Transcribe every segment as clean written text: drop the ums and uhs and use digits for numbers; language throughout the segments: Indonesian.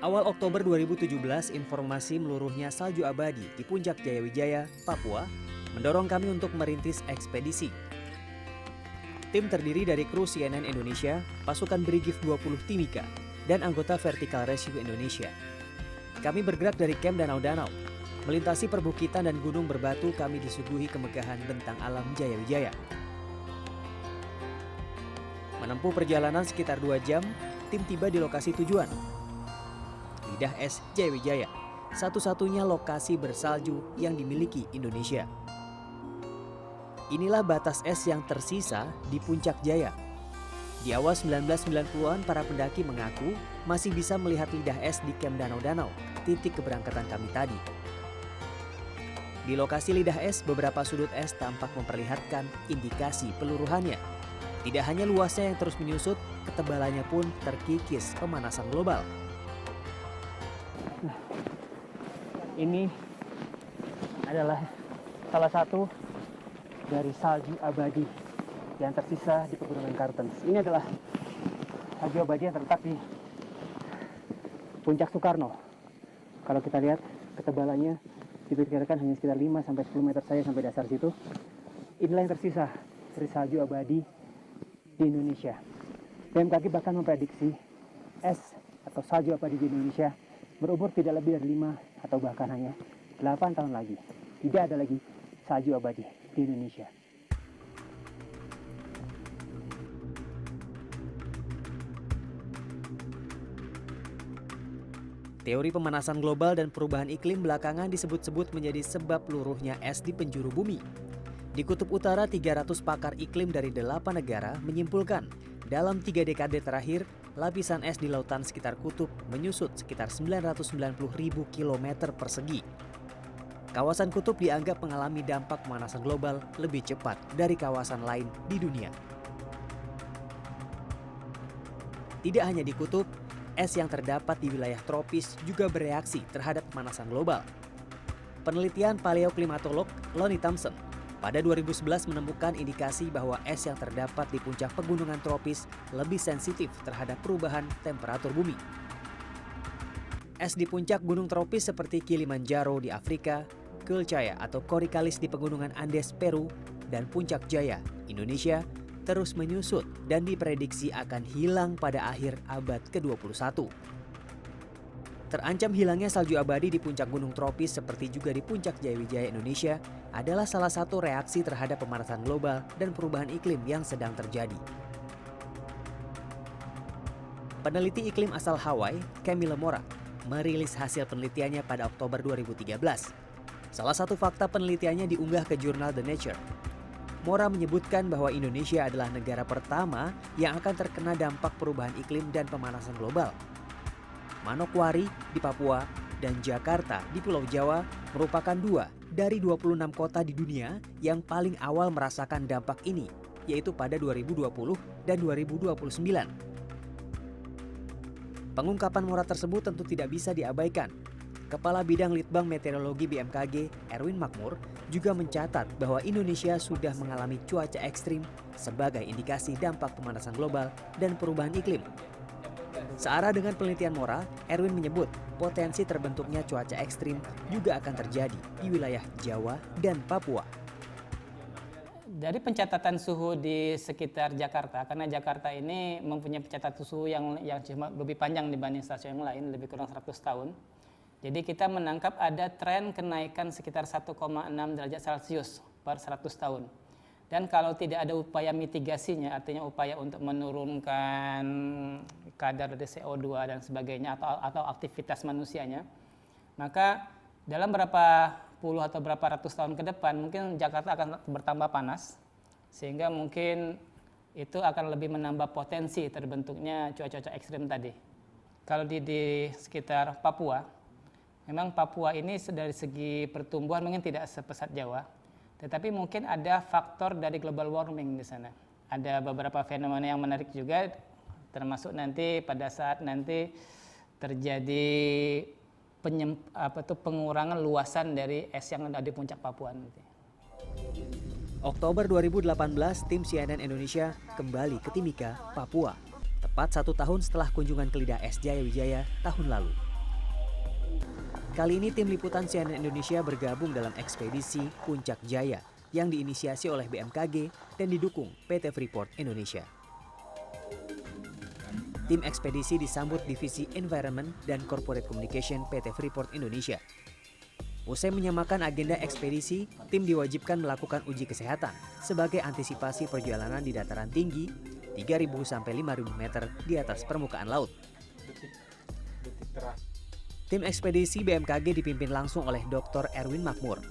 Awal Oktober 2017, informasi meluruhnya salju abadi di Puncak Jayawijaya, Papua, mendorong kami untuk merintis ekspedisi. Tim terdiri dari kru CNN Indonesia, pasukan Brigif 20 Timika, dan anggota Vertical Rescue Indonesia. Kami bergerak dari Camp Danau-Danau. Melintasi perbukitan dan gunung berbatu, kami disuguhi kemegahan bentang alam Jayawijaya. Menempuh perjalanan sekitar 2 jam, tim tiba di lokasi tujuan. Lidah Es Jayawijaya, satu-satunya lokasi bersalju yang dimiliki Indonesia. Inilah batas es yang tersisa di Puncak Jaya. Di awal 1990-an, para pendaki mengaku masih bisa melihat lidah es di Camp Danau-Danau, titik keberangkatan kami tadi. Di lokasi lidah es, beberapa sudut es tampak memperlihatkan indikasi peluruhannya. Tidak hanya luasnya yang terus menyusut, ketebalannya pun terkikis pemanasan global. Nah, ini adalah salah satu dari salju abadi yang tersisa di Pegunungan Kartens. Ini adalah salju abadi yang terletak di Puncak Soekarno. Kalau kita lihat ketebalannya diperkirakan hanya sekitar 5-10 meter saja sampai dasar situ. Inilah yang tersisa dari salju abadi di Indonesia. BMKG bahkan memprediksi es atau salju abadi di Indonesia berumur tidak lebih dari 5 atau bahkan hanya 8 tahun lagi. Tidak ada lagi salju abadi di Indonesia. Teori pemanasan global dan perubahan iklim belakangan disebut-sebut menjadi sebab luruhnya es di penjuru bumi. Di Kutub Utara, 300 pakar iklim dari 8 negara menyimpulkan dalam 3 dekade terakhir, lapisan es di lautan sekitar kutub menyusut sekitar 990.000 km persegi. Kawasan kutub dianggap mengalami dampak pemanasan global lebih cepat dari kawasan lain di dunia. Tidak hanya di kutub, es yang terdapat di wilayah tropis juga bereaksi terhadap pemanasan global. Penelitian paleoklimatolog Lonnie Thompson pada 2011 menemukan indikasi bahwa es yang terdapat di puncak pegunungan tropis lebih sensitif terhadap perubahan temperatur bumi. Es di puncak gunung tropis seperti Kilimanjaro di Afrika, Kulchaya atau Korikalis di pegunungan Andes Peru, dan Puncak Jaya, Indonesia, terus menyusut dan diprediksi akan hilang pada akhir abad ke-21. Terancam hilangnya salju abadi di puncak gunung tropis seperti juga di Puncak Jayawijaya Indonesia adalah salah satu reaksi terhadap pemanasan global dan perubahan iklim yang sedang terjadi. Peneliti iklim asal Hawaii, Camille Mora, merilis hasil penelitiannya pada Oktober 2013. Salah satu fakta penelitiannya diunggah ke jurnal The Nature. Mora menyebutkan bahwa Indonesia adalah negara pertama yang akan terkena dampak perubahan iklim dan pemanasan global. Manokwari di Papua dan Jakarta di Pulau Jawa merupakan 2 dari 26 kota di dunia yang paling awal merasakan dampak ini, yaitu pada 2020 dan 2029. Pengungkapan Mora tersebut tentu tidak bisa diabaikan. Kepala Bidang Litbang Meteorologi BMKG, Erwin Makmur, juga mencatat bahwa Indonesia sudah mengalami cuaca ekstrim sebagai indikasi dampak pemanasan global dan perubahan iklim. Searah dengan penelitian Mora, Erwin menyebut potensi terbentuknya cuaca ekstrim juga akan terjadi di wilayah Jawa dan Papua. Dari pencatatan suhu di sekitar Jakarta, karena Jakarta ini mempunyai pencatatan suhu yang cuma lebih panjang dibanding stasiun yang lain, lebih kurang 100 tahun. Jadi kita menangkap ada tren kenaikan sekitar 1,6 derajat Celcius per 100 tahun. Dan kalau tidak ada upaya mitigasinya, artinya upaya untuk menurunkan kadar dari CO2 dan sebagainya atau aktivitas manusianya, maka dalam berapa puluh atau berapa ratus tahun ke depan mungkin Jakarta akan bertambah panas, sehingga mungkin itu akan lebih menambah potensi terbentuknya cuaca-cuaca ekstrim tadi. Kalau di sekitar Papua, memang Papua ini dari segi pertumbuhan mungkin tidak sepesat Jawa, tetapi mungkin ada faktor dari global warming di sana. Ada beberapa fenomena yang menarik juga, termasuk nanti pada saat nanti terjadi pengurangan luasan dari es yang ada di puncak Papua nanti. Oktober 2018, tim CNN Indonesia kembali ke Timika, Papua. Tepat 1 tahun setelah kunjungan ke Lidah Es Jayawijaya tahun lalu. Kali ini tim liputan CNN Indonesia bergabung dalam ekspedisi Puncak Jaya yang diinisiasi oleh BMKG dan didukung PT Freeport Indonesia. Tim ekspedisi disambut Divisi Environment dan Corporate Communication PT Freeport Indonesia. Usai menyamakan agenda ekspedisi, tim diwajibkan melakukan uji kesehatan sebagai antisipasi perjalanan di dataran tinggi 3.000 sampai 5.000 meter di atas permukaan laut. Tim ekspedisi BMKG dipimpin langsung oleh Dr. Erwin Makmur.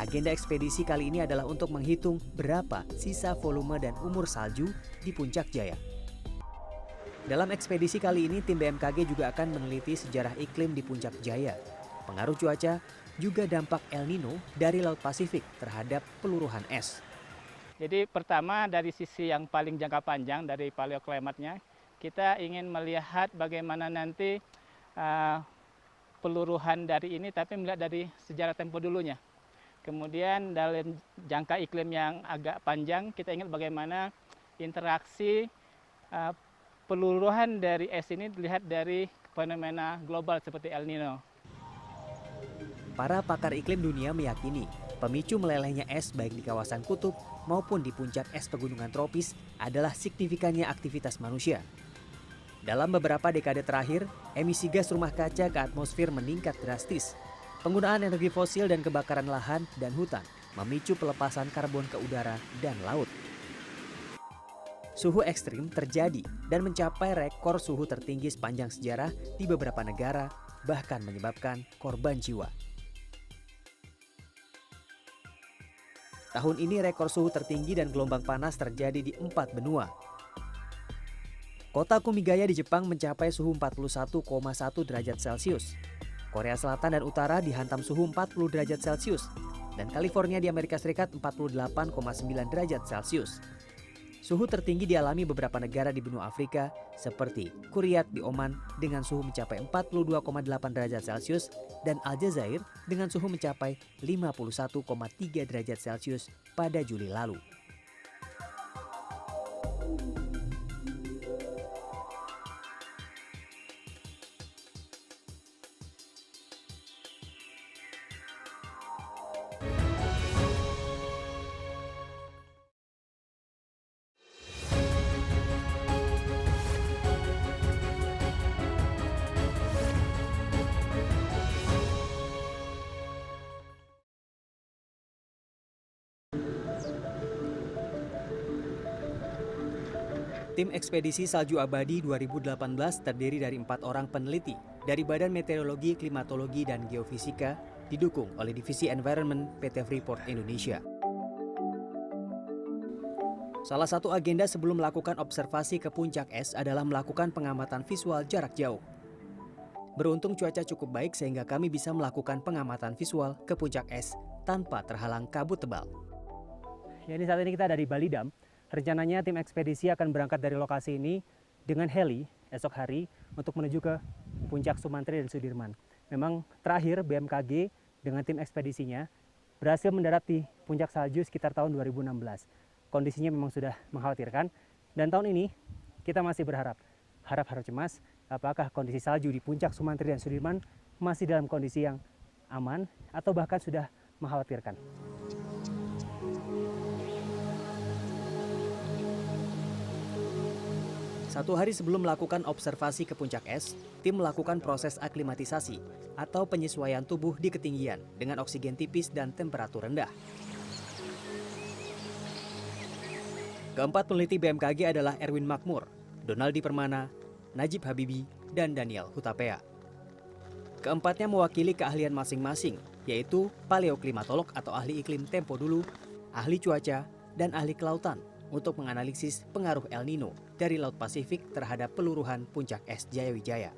Agenda ekspedisi kali ini adalah untuk menghitung berapa sisa volume dan umur salju di Puncak Jaya. Dalam ekspedisi kali ini, tim BMKG juga akan meneliti sejarah iklim di Puncak Jaya, pengaruh cuaca, juga dampak El Nino dari Laut Pasifik terhadap peluruhan es. Jadi pertama dari sisi yang paling jangka panjang dari paleoklimatnya, kita ingin melihat bagaimana nanti peluruhan dari ini, tapi melihat dari sejarah tempo dulunya. Kemudian dalam jangka iklim yang agak panjang, kita ingin bagaimana interaksi peluruhan dari es ini dilihat dari fenomena global seperti El Nino. Para pakar iklim dunia meyakini pemicu melelehnya es baik di kawasan kutub maupun di puncak es pegunungan tropis adalah signifikannya aktivitas manusia. Dalam beberapa dekade terakhir, emisi gas rumah kaca ke atmosfer meningkat drastis. Penggunaan energi fosil dan kebakaran lahan dan hutan memicu pelepasan karbon ke udara dan laut. Suhu ekstrim terjadi dan mencapai rekor suhu tertinggi sepanjang sejarah di beberapa negara, bahkan menyebabkan korban jiwa. Tahun ini rekor suhu tertinggi dan gelombang panas terjadi di 4 benua. Kota Kumigaya di Jepang mencapai suhu 41,1 derajat Celcius. Korea Selatan dan Utara dihantam suhu 40 derajat Celcius. Dan California di Amerika Serikat 48,9 derajat Celcius. Suhu tertinggi dialami beberapa negara di benua Afrika seperti Kuryat di Oman dengan suhu mencapai 42,8 derajat Celcius dan Aljazair dengan suhu mencapai 51,3 derajat Celcius pada Juli lalu. Tim ekspedisi Salju Abadi 2018 terdiri dari 4 orang peneliti dari Badan Meteorologi, Klimatologi, dan Geofisika didukung oleh Divisi Environment PT Freeport Indonesia. Salah satu agenda sebelum melakukan observasi ke puncak es adalah melakukan pengamatan visual jarak jauh. Beruntung cuaca cukup baik sehingga kami bisa melakukan pengamatan visual ke puncak es tanpa terhalang kabut tebal. Ya, ini saat ini kita ada di Balidam. Rencananya tim ekspedisi akan berangkat dari lokasi ini dengan heli esok hari untuk menuju ke puncak Sumantri dan Sudirman. Memang terakhir BMKG dengan tim ekspedisinya berhasil mendarat di puncak salju sekitar tahun 2016. Kondisinya memang sudah mengkhawatirkan dan tahun ini kita masih harap cemas apakah kondisi salju di puncak Sumantri dan Sudirman masih dalam kondisi yang aman atau bahkan sudah mengkhawatirkan. Satu hari sebelum melakukan observasi ke puncak es, tim melakukan proses aklimatisasi atau penyesuaian tubuh di ketinggian dengan oksigen tipis dan temperatur rendah. Keempat peneliti BMKG adalah Erwin Makmur, Donaldi Permana, Najib Habibi, dan Daniel Hutapea. Keempatnya mewakili keahlian masing-masing, yaitu paleoklimatolog atau ahli iklim tempo dulu, ahli cuaca, dan ahli kelautan untuk menganalisis pengaruh El Nino dari Laut Pasifik terhadap peluruhan puncak es Jayawijaya.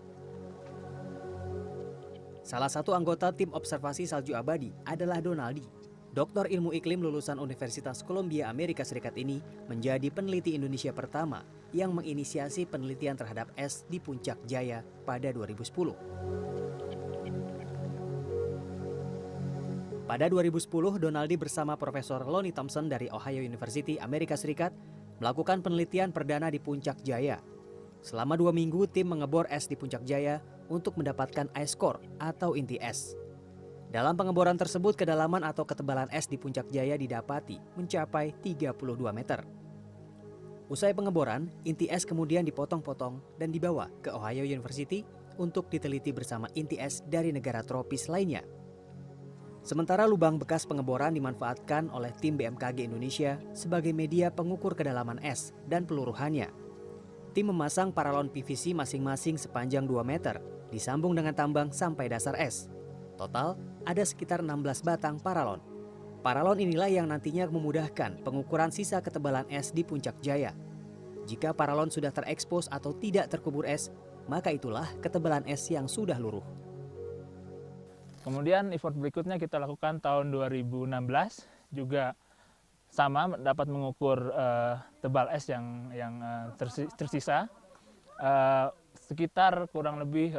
Salah satu anggota tim observasi Salju Abadi adalah Donaldi. Doktor ilmu iklim lulusan Universitas Columbia Amerika Serikat ini menjadi peneliti Indonesia pertama yang menginisiasi penelitian terhadap es di Puncak Jaya pada 2010. Pada 2010, Donaldi bersama Profesor Lonnie Thompson dari Ohio University, Amerika Serikat, melakukan penelitian perdana di Puncak Jaya. Selama 2 minggu, tim mengebor es di Puncak Jaya untuk mendapatkan ice core atau inti es. Dalam pengeboran tersebut, kedalaman atau ketebalan es di Puncak Jaya didapati mencapai 32 meter. Usai pengeboran, inti es kemudian dipotong-potong dan dibawa ke Ohio University untuk diteliti bersama inti es dari negara tropis lainnya. Sementara lubang bekas pengeboran dimanfaatkan oleh tim BMKG Indonesia sebagai media pengukur kedalaman es dan peluruhannya. Tim memasang paralon PVC masing-masing sepanjang 2 meter, disambung dengan tambang sampai dasar es. Total, ada sekitar 16 batang paralon. Paralon inilah yang nantinya memudahkan pengukuran sisa ketebalan es di Puncak Jaya. Jika paralon sudah terekspos atau tidak terkubur es, maka itulah ketebalan es yang sudah luruh. Kemudian effort berikutnya kita lakukan tahun 2016, juga sama dapat mengukur tebal es yang tersisa, sekitar kurang lebih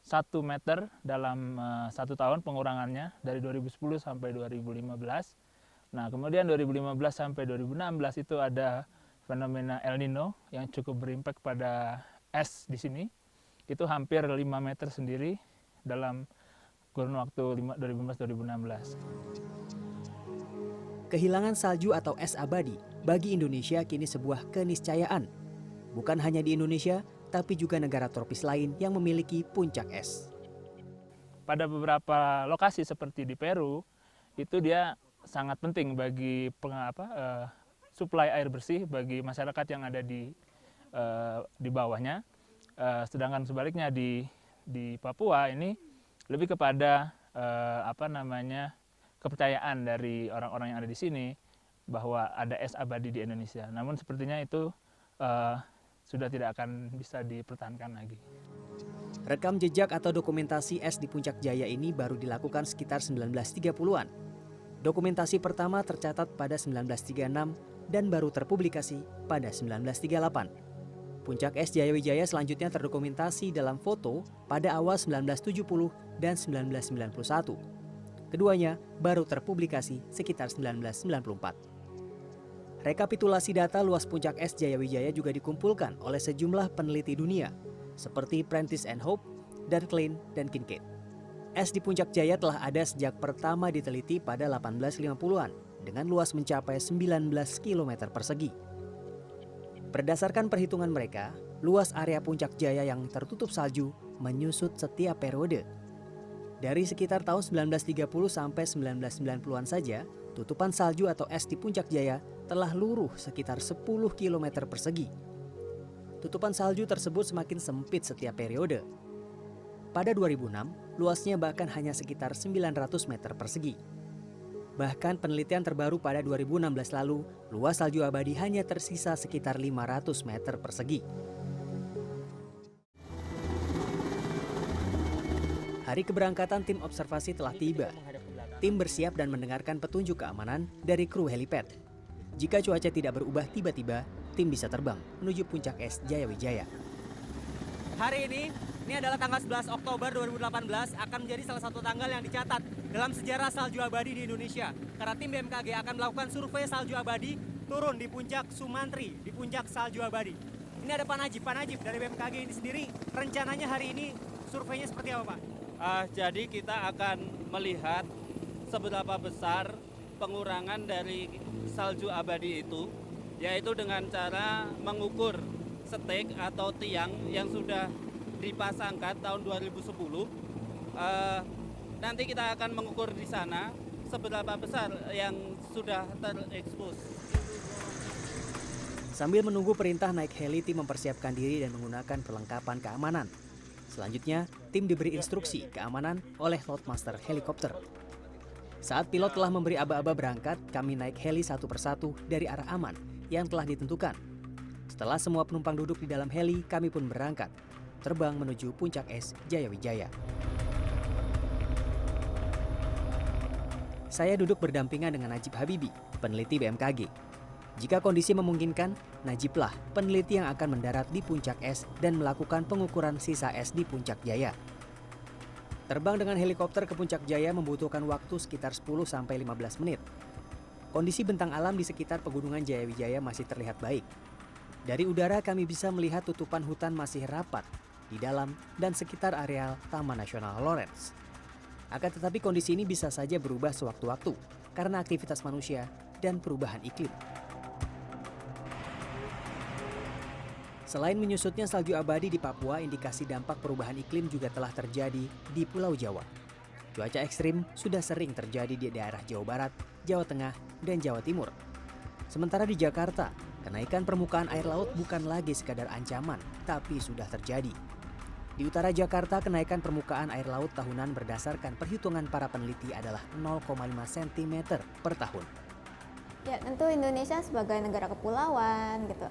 1 meter dalam 1 tahun pengurangannya dari 2010 sampai 2015. Nah, kemudian 2015 sampai 2016 itu ada fenomena El Nino yang cukup berimpact pada es di sini. Itu hampir 5 meter sendiri dalam kurun waktu 2015-2016. Kehilangan salju atau es abadi bagi Indonesia kini sebuah keniscayaan. Bukan hanya di Indonesia, tapi juga negara tropis lain yang memiliki puncak es. Pada beberapa lokasi seperti di Peru, itu dia sangat penting bagi suplai air bersih bagi masyarakat yang ada di bawahnya. Sedangkan sebaliknya di Papua ini lebih kepada kepercayaan dari orang-orang yang ada di sini bahwa ada es abadi di Indonesia. Namun sepertinya itu sudah tidak akan bisa dipertahankan lagi. Rekam jejak atau dokumentasi es di Puncak Jaya ini baru dilakukan sekitar 1930-an. Dokumentasi pertama tercatat pada 1936 dan baru terpublikasi pada 1938. Puncak es Jaya Wijaya selanjutnya terdokumentasi dalam foto pada awal 1970 dan 1991. Keduanya baru terpublikasi sekitar 1994. Rekapitulasi data luas puncak es Jaya Wijaya juga dikumpulkan oleh sejumlah peneliti dunia seperti Prentice and Hope dan Klein dan Kincaid. Es di Puncak Jaya telah ada sejak pertama diteliti pada 1850-an dengan luas mencapai 19 km persegi. Berdasarkan perhitungan mereka, luas area Puncak Jaya yang tertutup salju menyusut setiap periode. Dari sekitar tahun 1930 sampai 1990-an saja, tutupan salju atau es di Puncak Jaya telah luruh sekitar 10 km persegi. Tutupan salju tersebut semakin sempit setiap periode. Pada 2006, luasnya bahkan hanya sekitar 900 meter persegi. Bahkan penelitian terbaru pada 2016 lalu, luas salju abadi hanya tersisa sekitar 500 meter persegi. Hari keberangkatan tim observasi telah tiba. Tim bersiap dan mendengarkan petunjuk keamanan dari kru helipad. Jika cuaca tidak berubah tiba-tiba, tim bisa terbang menuju puncak es Jaya Wijaya. Hari ini adalah tanggal 11 Oktober 2018, akan menjadi salah satu tanggal yang dicatat dalam sejarah salju abadi di Indonesia. Karena tim BMKG akan melakukan survei salju abadi turun di puncak Sumantri, di puncak salju abadi. Ini ada Pak Najib dari BMKG ini sendiri. Rencananya hari ini surveinya seperti apa, Pak? Jadi kita akan melihat seberapa besar pengurangan dari salju abadi itu, yaitu dengan cara mengukur stek atau tiang yang sudah dipasangkan tahun 2010. Nanti kita akan mengukur di sana seberapa besar yang sudah terekspos. Sambil menunggu perintah naik heli, tim mempersiapkan diri dan menggunakan perlengkapan keamanan. Selanjutnya, tim diberi instruksi keamanan oleh loadmaster helikopter. Saat pilot telah memberi aba-aba berangkat, kami naik heli satu persatu dari arah aman yang telah ditentukan. Setelah semua penumpang duduk di dalam heli, kami pun berangkat, terbang menuju puncak es Jaya Wijaya. Saya duduk berdampingan dengan Najib Habibi, peneliti BMKG. Jika kondisi memungkinkan, Najiblah peneliti yang akan mendarat di puncak es dan melakukan pengukuran sisa es di puncak Jaya. Terbang dengan helikopter ke puncak Jaya membutuhkan waktu sekitar 10-15 menit. Kondisi bentang alam di sekitar pegunungan Jaya Wijaya masih terlihat baik. Dari udara kami bisa melihat tutupan hutan masih rapat di dalam dan sekitar areal Taman Nasional Lawrence. Akan tetapi kondisi ini bisa saja berubah sewaktu-waktu karena aktivitas manusia dan perubahan iklim. Selain menyusutnya salju abadi di Papua, indikasi dampak perubahan iklim juga telah terjadi di Pulau Jawa. Cuaca ekstrim sudah sering terjadi di daerah Jawa Barat, Jawa Tengah, dan Jawa Timur. Sementara di Jakarta, kenaikan permukaan air laut bukan lagi sekadar ancaman, tapi sudah terjadi. Di utara Jakarta, kenaikan permukaan air laut tahunan berdasarkan perhitungan para peneliti adalah 0,5 cm per tahun. Ya, tentu Indonesia sebagai negara kepulauan gitu,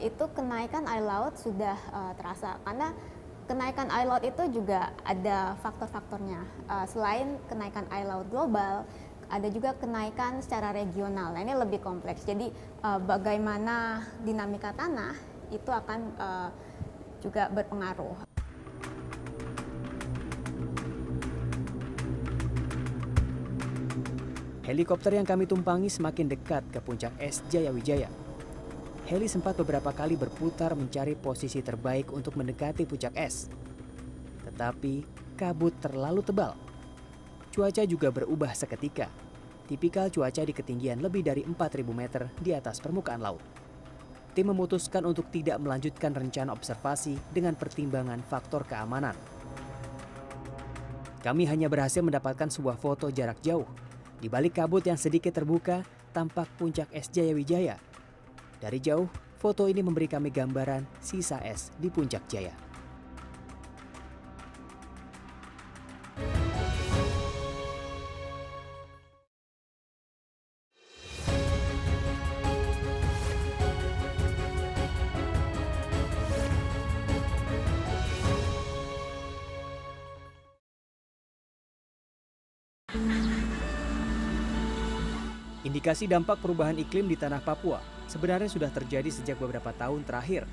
itu kenaikan air laut sudah terasa karena kenaikan air laut itu juga ada faktor-faktornya. Selain kenaikan air laut global, ada juga kenaikan secara regional. Nah, ini lebih kompleks. Jadi bagaimana dinamika tanah itu akan juga berpengaruh. Helikopter yang kami tumpangi semakin dekat ke puncak es Jayawijaya. Heli sempat beberapa kali berputar mencari posisi terbaik untuk mendekati puncak es. Tetapi kabut terlalu tebal. Cuaca juga berubah seketika. Tipikal cuaca di ketinggian lebih dari 4.000 meter di atas permukaan laut. Tim memutuskan untuk tidak melanjutkan rencana observasi dengan pertimbangan faktor keamanan. Kami hanya berhasil mendapatkan sebuah foto jarak jauh. Di balik kabut yang sedikit terbuka, tampak puncak es Jayawijaya. Dari jauh, foto ini memberi kami gambaran sisa es di puncak Jaya. Indikasi dampak perubahan iklim di tanah Papua sebenarnya sudah terjadi sejak beberapa tahun terakhir.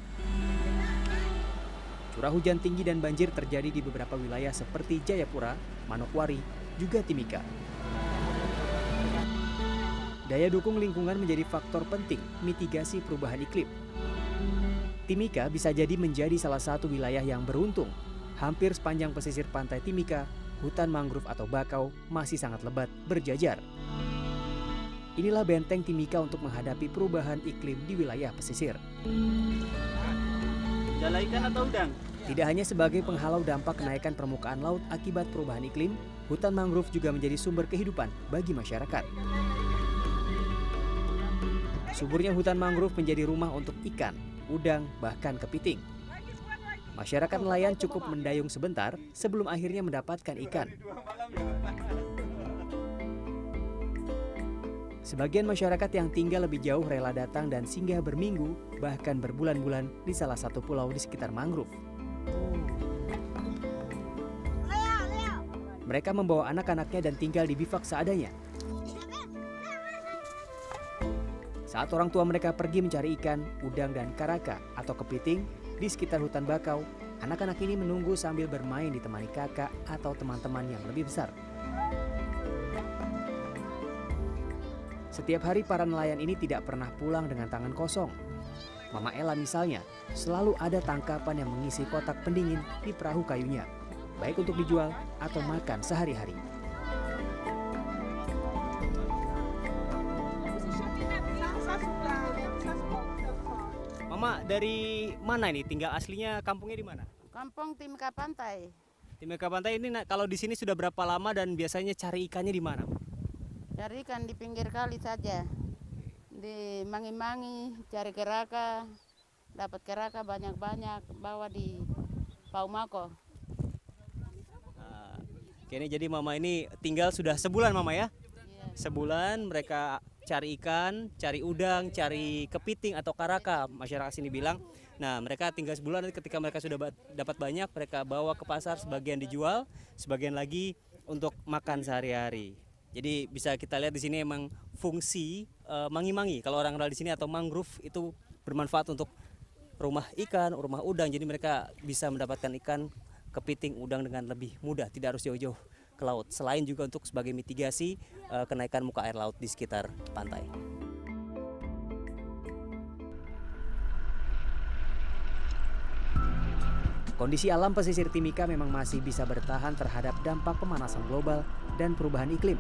Curah hujan tinggi dan banjir terjadi di beberapa wilayah seperti Jayapura, Manokwari, juga Timika. Daya dukung lingkungan menjadi faktor penting mitigasi perubahan iklim. Timika bisa jadi menjadi salah satu wilayah yang beruntung. Hampir sepanjang pesisir pantai Timika, hutan mangrove atau bakau masih sangat lebat berjajar. Inilah benteng Timika untuk menghadapi perubahan iklim di wilayah pesisir. Jala ikan atau udang? Tidak hanya sebagai penghalau dampak kenaikan permukaan laut akibat perubahan iklim, hutan mangrove juga menjadi sumber kehidupan bagi masyarakat. Suburnya hutan mangrove menjadi rumah untuk ikan, udang, bahkan kepiting. Masyarakat nelayan cukup mendayung sebentar sebelum akhirnya mendapatkan ikan. Sebagian masyarakat yang tinggal lebih jauh rela datang dan singgah berminggu, bahkan berbulan-bulan di salah satu pulau di sekitar mangrove. Mereka membawa anak-anaknya dan tinggal di bivak seadanya. Saat orang tua mereka pergi mencari ikan, udang, dan karaka atau kepiting di sekitar hutan bakau, anak-anak ini menunggu sambil bermain ditemani kakak atau teman-teman yang lebih besar. Setiap hari para nelayan ini tidak pernah pulang dengan tangan kosong. Mama Ella misalnya, selalu ada tangkapan yang mengisi kotak pendingin di perahu kayunya, baik untuk dijual atau makan sehari-hari. Mama, dari mana ini? Tinggal aslinya kampungnya di mana? Kampung Timika Pantai. Timika Pantai ini kalau di sini sudah berapa lama dan biasanya cari ikannya di mana? Cari ikan di pinggir kali saja. Di mangi-mangi, cari keraka. Dapat keraka banyak-banyak, bawa di Paumako. Kayaknya jadi mama ini tinggal sudah sebulan mama ya? Iya. Sebulan mereka cari ikan, cari udang, cari kepiting atau karaka, masyarakat sini bilang. Nah, mereka tinggal sebulan, ketika mereka sudah dapat banyak, mereka bawa ke pasar, sebagian dijual, sebagian lagi untuk makan sehari-hari. Jadi bisa kita lihat di sini emang fungsi mangi-mangi kalau orang di sini atau mangrove itu bermanfaat untuk rumah ikan, rumah udang. Jadi mereka bisa mendapatkan ikan, kepiting, udang dengan lebih mudah, tidak harus jauh-jauh ke laut. Selain juga untuk sebagai mitigasi kenaikan muka air laut di sekitar pantai. Kondisi alam pesisir Timika memang masih bisa bertahan terhadap dampak pemanasan global dan perubahan iklim.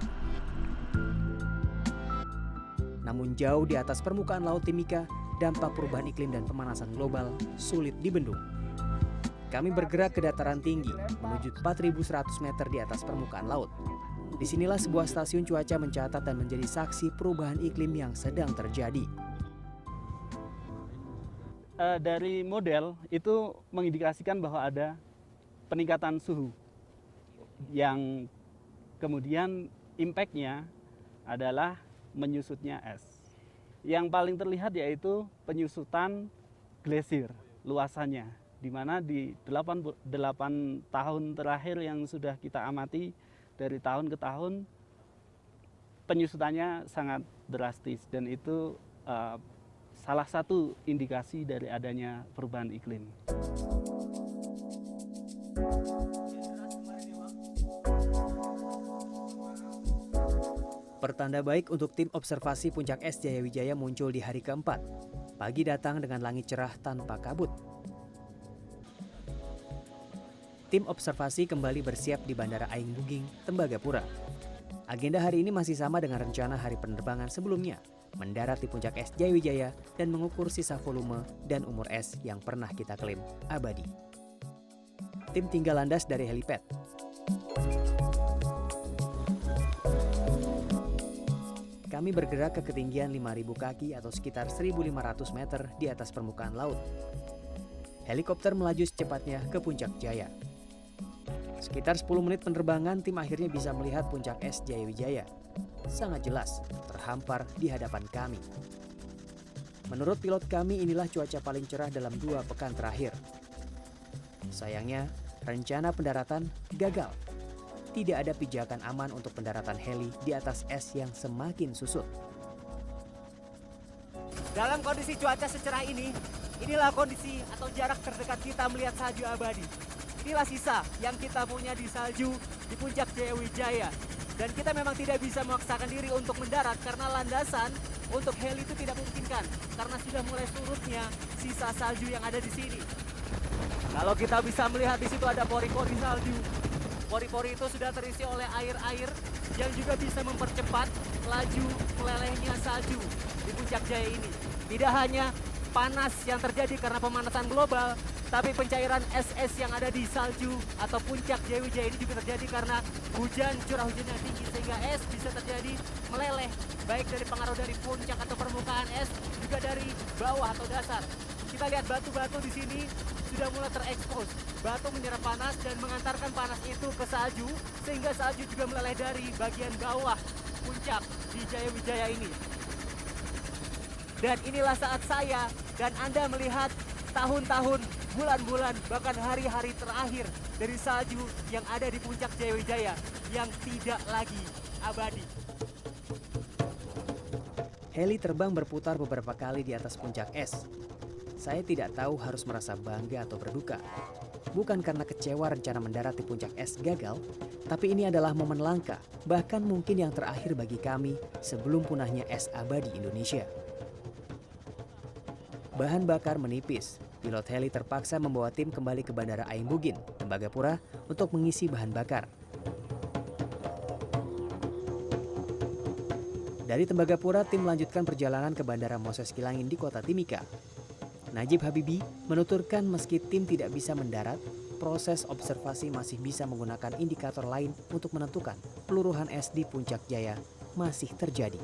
Namun jauh di atas permukaan laut Timika, dampak perubahan iklim dan pemanasan global sulit dibendung. Kami bergerak ke dataran tinggi menuju 4.100 meter di atas permukaan laut. Disinilah sebuah stasiun cuaca mencatat dan menjadi saksi perubahan iklim yang sedang terjadi. Dari model itu mengindikasikan bahwa ada peningkatan suhu yang kemudian impact-nya adalah menyusutnya es. Yang paling terlihat yaitu penyusutan glasier luasannya, di mana di 8 tahun terakhir yang sudah kita amati dari tahun ke tahun penyusutannya sangat drastis, dan itu salah satu indikasi dari adanya perubahan iklim. Pertanda baik untuk tim observasi Puncak Es Jayawijaya muncul di hari keempat. Pagi datang dengan langit cerah tanpa kabut. Tim observasi kembali bersiap di Bandara Aing Buging, Tembagapura. Agenda hari ini masih sama dengan rencana hari penerbangan sebelumnya, mendarat di Puncak Es Jayawijaya dan mengukur sisa volume dan umur es yang pernah kita klaim abadi. Tim tinggal landas dari helipad. Kami bergerak ke ketinggian 5.000 kaki atau sekitar 1.500 meter di atas permukaan laut. Helikopter melaju secepatnya ke Puncak Jaya. Sekitar 10 menit penerbangan, tim akhirnya bisa melihat Puncak Es Jayawijaya. Sangat jelas, terhampar di hadapan kami. Menurut pilot kami, inilah cuaca paling cerah dalam 2 pekan terakhir. Sayangnya, rencana pendaratan gagal. Tidak ada pijakan aman untuk pendaratan heli di atas es yang semakin susut. Dalam kondisi cuaca secerah ini, inilah kondisi atau jarak terdekat kita melihat salju abadi. Inilah sisa yang kita punya di salju di Puncak Jayawijaya. Dan kita memang tidak bisa memaksakan diri untuk mendarat karena landasan untuk heli itu tidak memungkinkan karena sudah mulai surutnya sisa salju yang ada di sini. Kalau kita bisa melihat di situ ada pori-pori salju. Pori-pori itu sudah terisi oleh air-air yang juga bisa mempercepat laju melelehnya salju di Puncak Jaya ini. Tidak hanya panas yang terjadi karena pemanasan global, tapi pencairan es-es yang ada di salju atau Puncak Jayawijaya ini juga terjadi karena curah hujan yang tinggi, sehingga es bisa terjadi meleleh, baik dari pengaruh dari puncak atau permukaan es, juga dari bawah atau dasar. Kita lihat batu-batu di sini sudah mulai terekspos. Batu menyerap panas dan mengantarkan panas itu ke salju, sehingga salju juga meleleh dari bagian bawah puncak di Jayawijaya ini. Dan inilah saat saya dan Anda melihat tahun-tahun, bulan-bulan, bahkan hari-hari terakhir dari salju yang ada di Puncak Jayawijaya yang tidak lagi abadi. Heli terbang berputar beberapa kali di atas puncak es. Saya tidak tahu harus merasa bangga atau berduka. Bukan karena kecewa rencana mendarat di puncak es gagal, tapi ini adalah momen langka, bahkan mungkin yang terakhir bagi kami sebelum punahnya es abadi Indonesia. Bahan bakar menipis. Pilot heli terpaksa membawa tim kembali ke Bandara Aing Bugin, Tembagapura untuk mengisi bahan bakar. Dari Tembagapura, tim melanjutkan perjalanan ke Bandara Moses Kilangin di kota Timika. Najib Habibi menuturkan meski tim tidak bisa mendarat, proses observasi masih bisa menggunakan indikator lain untuk menentukan peluruhan es di Puncak Jaya masih terjadi.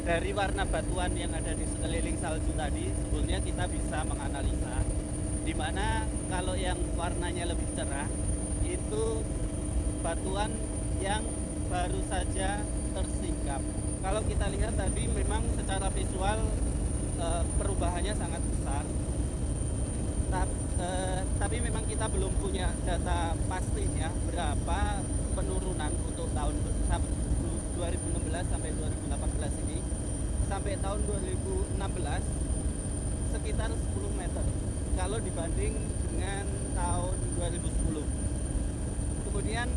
Dari warna batuan yang ada di sekeliling salju tadi, sebetulnya kita bisa menganalisa di mana kalau yang warnanya lebih cerah itu batuan yang baru saja tersingkap. Kalau kita lihat tadi memang secara visual perubahannya sangat besar. Tapi memang kita belum punya data pastinya berapa penurunan untuk tahun 2016 sampai 2018 ini. Sampai tahun 2016 sekitar 10 meter kalau dibanding dengan tahun 2010. Kemudian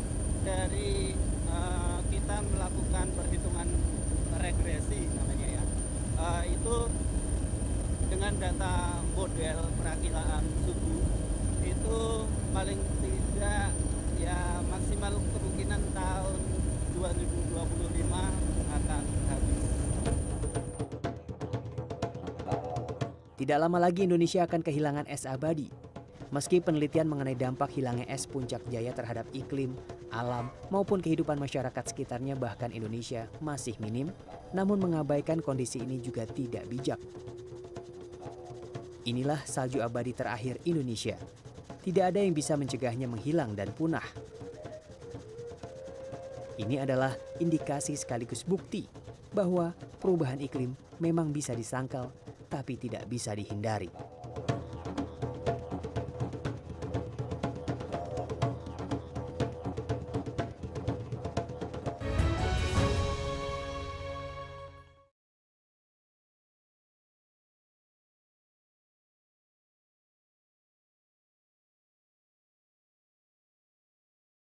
dari kita melakukan perhitungan regresi namanya ya, itu dengan dengan data model perakiraan suhu itu paling tidak ya maksimal kemungkinan tahun 2025 akan habis. Tidak lama lagi Indonesia akan kehilangan es abadi. Meski penelitian mengenai dampak hilangnya es Puncak Jaya terhadap iklim, alam, maupun kehidupan masyarakat sekitarnya bahkan Indonesia masih minim, namun mengabaikan kondisi ini juga tidak bijak. Inilah salju abadi terakhir Indonesia. Tidak ada yang bisa mencegahnya menghilang dan punah. Ini adalah indikasi sekaligus bukti bahwa perubahan iklim memang bisa disangkal, tapi tidak bisa dihindari.